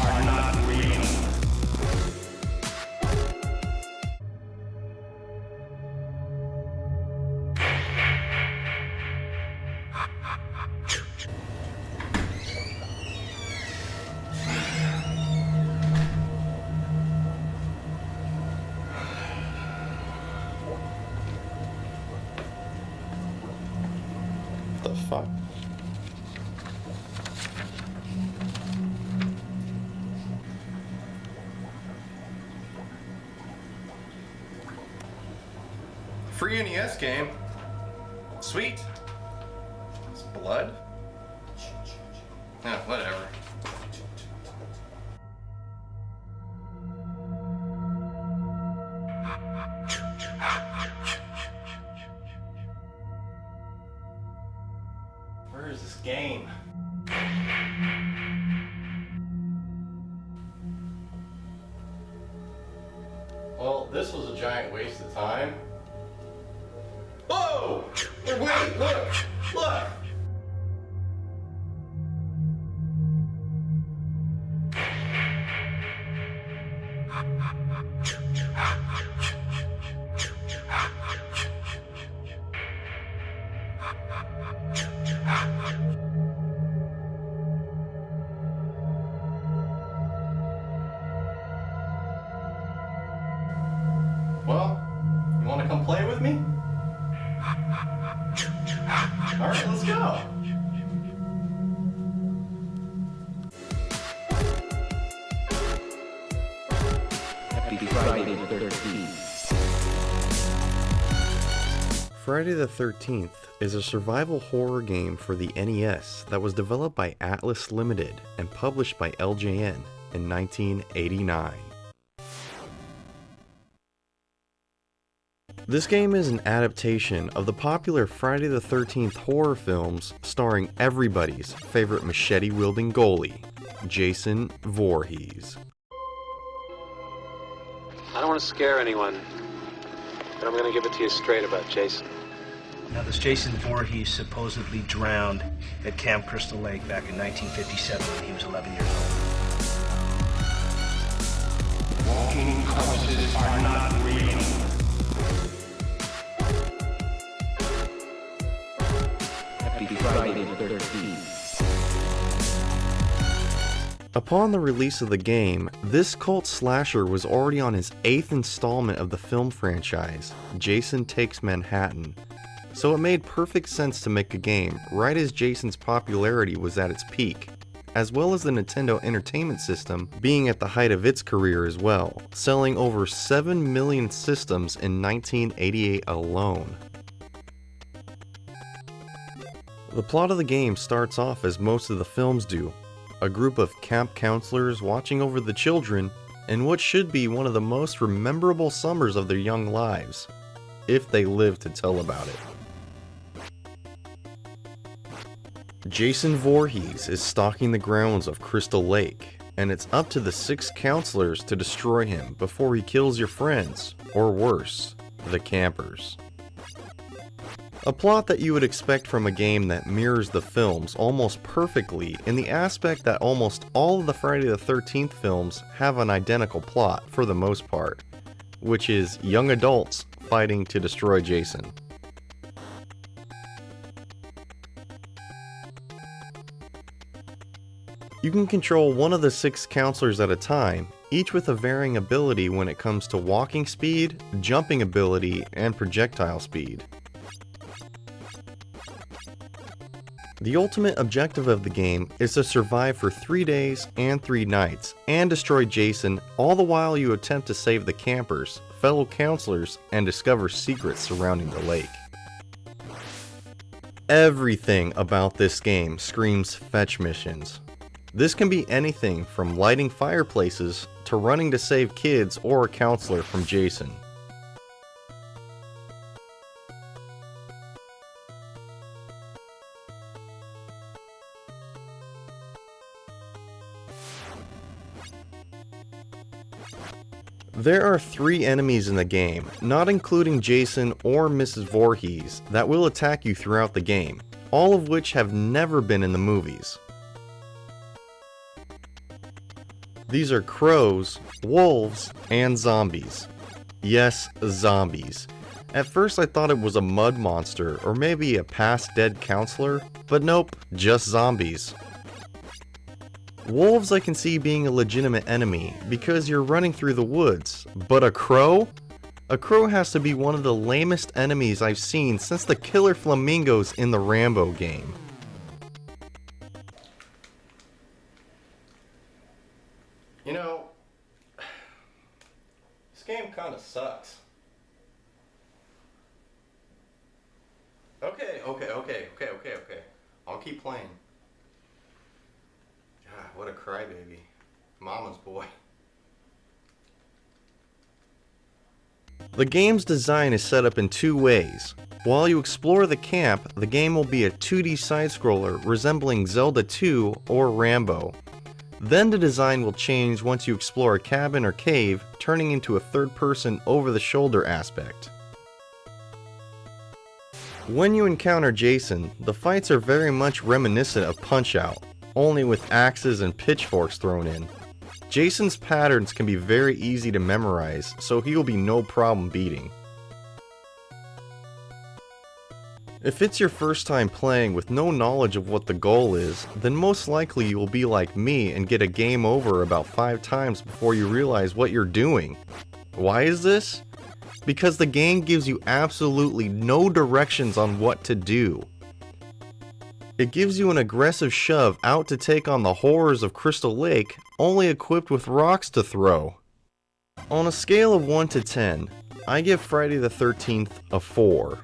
are not real. The fuck? Free NES game. Sweet. It's blood? Yeah, whatever. Where is this game? Well, this was a giant waste of time. Whoa! Wait, look! Look! Well, you want to come play with me? Alright, let's go! Happy Friday the 13th. Friday the 13th is a survival horror game for the NES that was developed by Atlas Limited and published by LJN in 1989. This game is an adaptation of the popular Friday the 13th horror films starring everybody's favorite machete-wielding goalie, Jason Voorhees. I don't want to scare anyone, but I'm going to give it to you straight about Jason. Now, this Jason Voorhees supposedly drowned at Camp Crystal Lake back in 1957 when he was 11 years old. Walking corpses are not real. Happy Friday the 13th. Upon the release of the game, this cult slasher was already on his 8th installment of the film franchise, Jason Takes Manhattan, so it made perfect sense to make a game right as Jason's popularity was at its peak, as well as the Nintendo Entertainment System being at the height of its career as well, selling over 7 million systems in 1988 alone. The plot of the game starts off as most of the films do, a group of camp counselors watching over the children in what should be one of the most memorable summers of their young lives, if they live to tell about it. Jason Voorhees is stalking the grounds of Crystal Lake, and it's up to the 6 counselors to destroy him before he kills your friends, or worse, the campers. A plot that you would expect from a game that mirrors the films almost perfectly in the aspect that almost all of the Friday the 13th films have an identical plot for the most part, which is young adults fighting to destroy Jason. You can control one of the 6 counselors at a time, each with a varying ability when it comes to walking speed, jumping ability, and projectile speed. The ultimate objective of the game is to survive for 3 days and 3 nights and destroy Jason, all the while you attempt to save the campers, fellow counselors, and discover secrets surrounding the lake. Everything about this game screams fetch missions. This can be anything from lighting fireplaces to running to save kids or a counselor from Jason. There are 3 enemies in the game, not including Jason or Mrs. Voorhees, that will attack you throughout the game, all of which have never been in the movies. These are crows, wolves, and zombies. Yes, zombies. At first I thought it was a mud monster or maybe a past dead counselor, but nope, just zombies. Wolves I can see being a legitimate enemy because you're running through the woods, but a crow? A crow has to be one of the lamest enemies I've seen since the killer flamingos in the Rambo game. You know, this game kinda sucks. Okay. I'll keep playing. God, what a crybaby. Mama's boy. The game's design is set up in two ways. While you explore the camp, the game will be a 2D side-scroller resembling Zelda 2 or Rambo. Then the design will change once you explore a cabin or cave, turning into a third-person over-the-shoulder aspect. When you encounter Jason, the fights are very much reminiscent of Punch-Out, only with axes and pitchforks thrown in. Jason's patterns can be very easy to memorize, so he will be no problem beating. If it's your first time playing with no knowledge of what the goal is, then most likely you will be like me and get a game over about 5 times before you realize what you're doing. Why is this? Because the game gives you absolutely no directions on what to do. It gives you an aggressive shove out to take on the horrors of Crystal Lake, only equipped with rocks to throw. On a scale of 1 to 10, I give Friday the 13th a 4.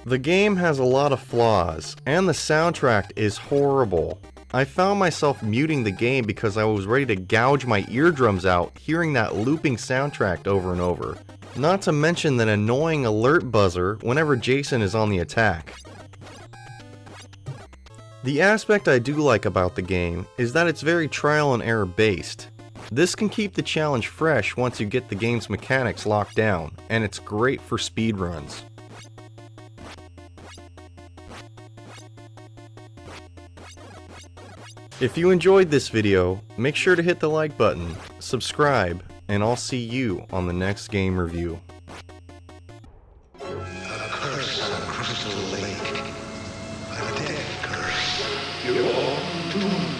The game has a lot of flaws, and the soundtrack is horrible. I found myself muting the game because I was ready to gouge my eardrums out hearing that looping soundtrack over and over. Not to mention that annoying alert buzzer whenever Jason is on the attack. The aspect I do like about the game is that it's very trial and error based. This can keep the challenge fresh once you get the game's mechanics locked down, and it's great for speedruns. If you enjoyed this video, make sure to hit the like button, subscribe, and I'll see you on the next game review. A curse on Crystal Lake. A death curse. You're all doomed.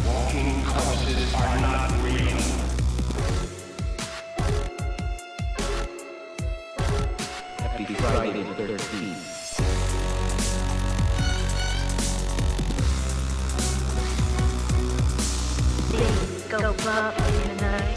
Walking corpses are not real. Happy Friday the 13th. Go pop in the night.